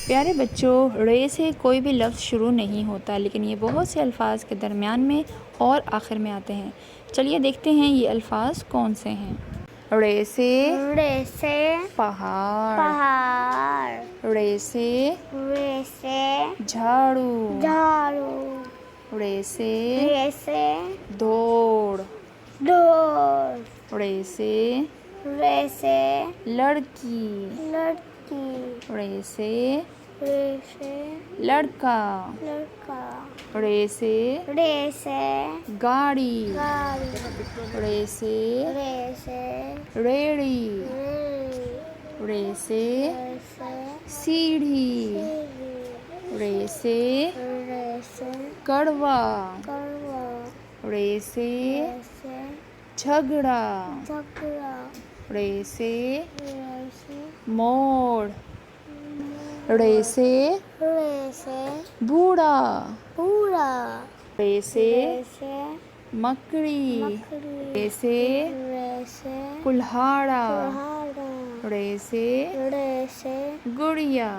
प्यारे बच्चों, रे से कोई भी लफ्ज़ शुरू नहीं होता, लेकिन ये बहुत से अल्फाज के दरमियान में और आखिर में आते हैं। चलिए देखते हैं ये अल्फाज कौन से हैं। रे से पहाड़, रे से झाड़ू, रे से दौड़, रे से लड़की, रे से लड़का, रे से गाड़ी, रे से रेड़ी, रे से सीढ़ी, रे से कड़वा, रे से झगड़ा, रे से मोड़, रे से बूढ़ा, रे से मकड़ी, रे से कुल्हाड़ा, रे से गुड़िया।